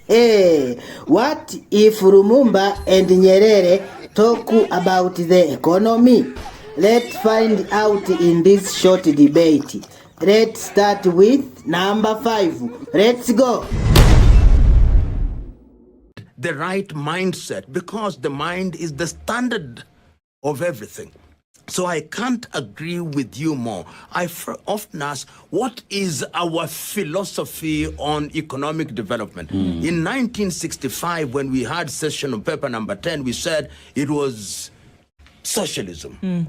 Hey, what if Lumumba and Nyerere talk about the economy? Let's find out in this short debate. Let's start with number 5. Let's go. The right mindset, because the mind is the standard of everything. So I can't agree with you more. I often ask, what is our philosophy on economic development? In 1965, when we had session of paper number 10, we said it was socialism.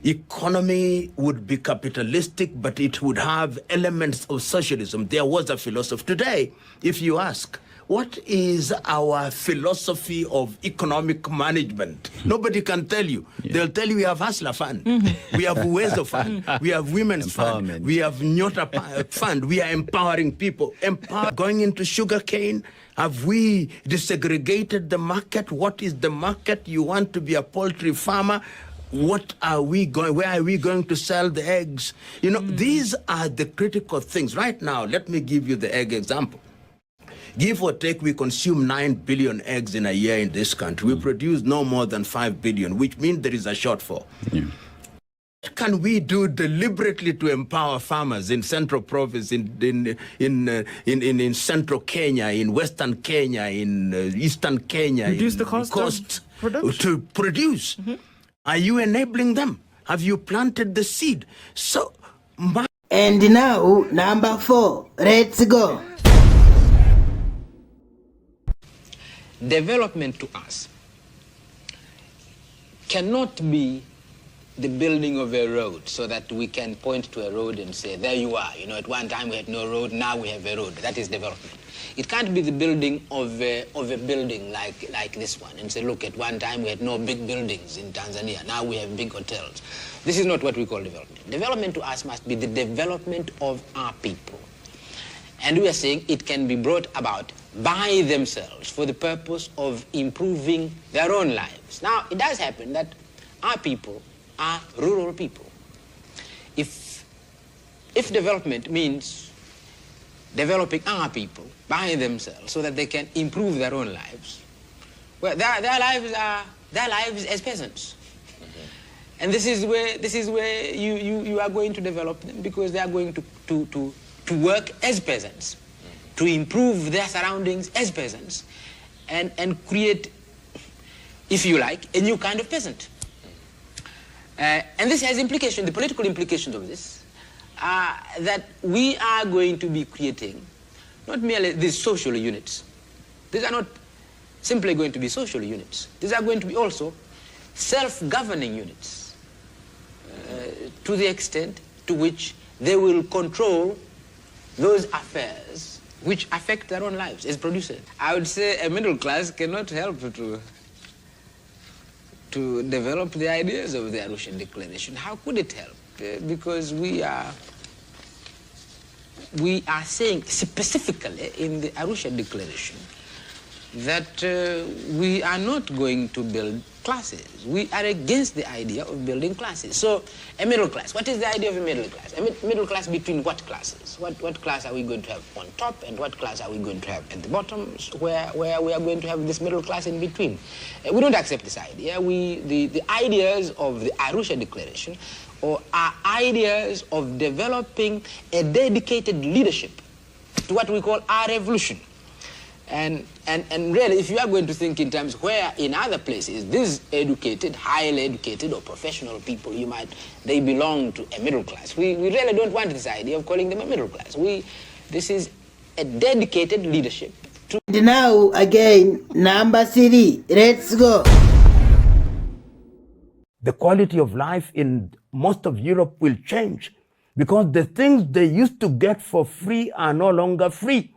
Economy would be capitalistic, but it would have elements of socialism. There was a philosophy. Today, if you ask, what is our philosophy of economic management? Nobody can tell you. They'll tell you we have Hustler Fund, we have Wezo Fund, we have Women's Fund, we have Nyota Fund, we are empowering people. Going into sugarcane, have we desegregated the market? What is the market? You want to be a poultry farmer? What are we going, where are we going to sell the eggs? You know, these are the critical things. Right now, let me give you the egg example. Give or take, we consume 9 billion eggs in a year in this country. We produce no more than 5 billion, which means there is a shortfall. What can we do deliberately to empower farmers in Central Province, in Central Kenya, in Western Kenya, in Eastern Kenya? Reduce the cost to produce. Are you enabling them? Have you planted the seed? So, and now, number 4. Let's go. Development to us cannot be the building of a road so that we can point to a road and say, there you are. You know, at one time we had no road, now we have a road. That is development. It can't be the building of a building like this one and say, look, at one time we had no big buildings in Tanzania, now we have big hotels. This is not what we call development. Development to us must be the development of our people. And we are saying it can be brought about by themselves for the purpose of improving their own lives. Now, it does happen that our people are rural people. If development means developing our people by themselves so that they can improve their own lives, well, their lives as peasants. And this is where you are going to develop them, because they are going to work as peasants, to improve their surroundings as peasants, and create, if you like, a new kind of peasant. And this has implications, the political implications of this, that we are going to be creating not merely these social units. These are not simply going to be social units. These are going to be also self-governing units, to the extent to which they will control those affairs which affect their own lives as producers. I would say a middle class cannot help to develop the ideas of the Arusha Declaration. How could it help? Because we are saying specifically in the Arusha Declaration that we are not going to build classes. We are against the idea of building classes. So, a middle class. What is the idea of a middle class? A middle class between what classes? What class are we going to have on top, and what class are we going to have at the bottom, where we are going to have this middle class in between? We don't accept this idea. The ideas of the Arusha Declaration are ideas of developing a dedicated leadership to what we call our revolution. And really, if you are going to think in terms where in other places these educated, highly educated or professional people, they belong to a middle class. We really don't want this idea of calling them a middle class. This is a dedicated leadership. And now again, number 3. Let's go. the quality of life in most of Europe will change, because the things they used to get for free are no longer free.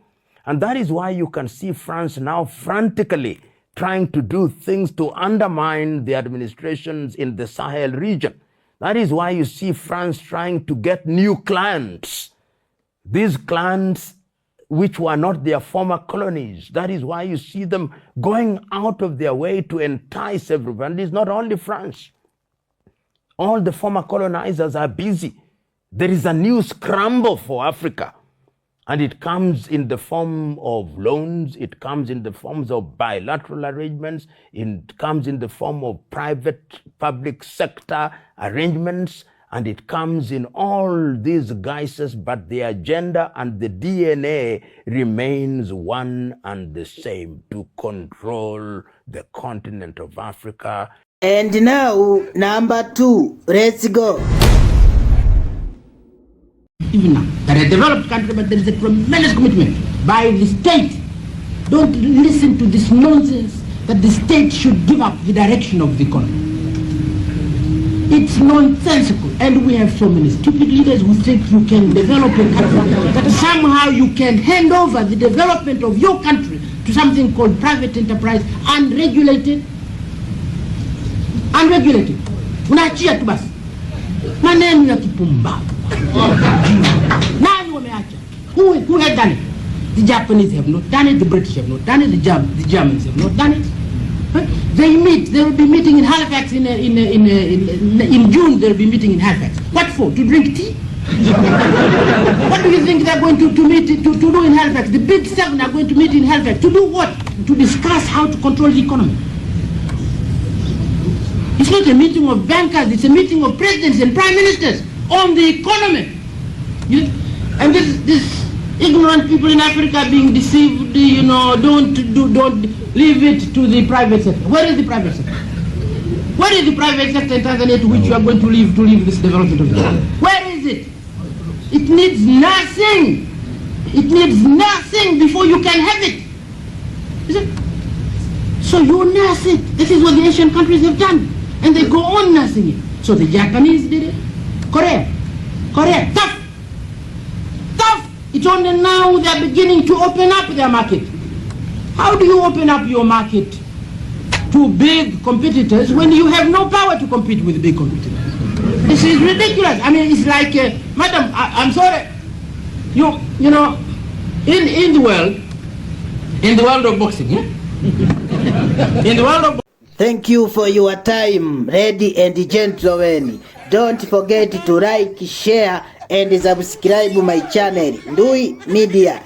And that is why you can see France now frantically trying to do things to undermine the administrations in the Sahel region. That is why you see France trying to get new clients. These clients which were not their former colonies. That is why you see them going out of their way to entice everyone. It's not only France. All the former colonizers are busy. There is a new scramble for Africa. And it comes in the form of loans, it comes in the forms of bilateral arrangements, it comes in the form of private-public sector arrangements, and it comes in all these guises, but the agenda and the DNA remains one and the same: to control the continent of Africa. And now, number 2, let's go. Even now, they're a developed country, but there is a tremendous commitment by the state. Don't listen to this nonsense that the state should give up the direction of the economy. It's nonsensical, and we have so many stupid leaders who think you can develop a country, that somehow you can hand over the development of your country to something called private enterprise, unregulated. Unaachia tu basi. Maneno ya kipumbavu. Nani wameacha? Who had done it? The Japanese have not done it, the British have not done it, the Germans have not done it. They will be meeting in Halifax in June. They will be meeting in Halifax. What for? To drink tea? What do you think they're going to meet to do in Halifax? The big 7 are going to meet in Halifax to do what? To discuss how to control the economy. It's not a meeting of bankers, it's a meeting of presidents and prime ministers on the economy. And this ignorant people in Africa being deceived, don't leave it to the private sector. Where is the private sector? Where is the private sector in Tanzania to which you are going to leave this development of the country? Where is it? It needs nothing. It needs nothing before you can have it. Is it? So you nurse it. This is what the Asian countries have done. And they go on nursing it. So the Japanese did it. Korea, tough. It's only now they're beginning to open up their market. How do you open up your market to big competitors when you have no power to compete with big competitors? This is ridiculous. I mean, it's like, madam, I'm sorry. You know, in the world of boxing, yeah? In the world of Thank you for your time, ladies and gentlemen. Don't forget to like, share, and subscribe my channel, Ndui Media.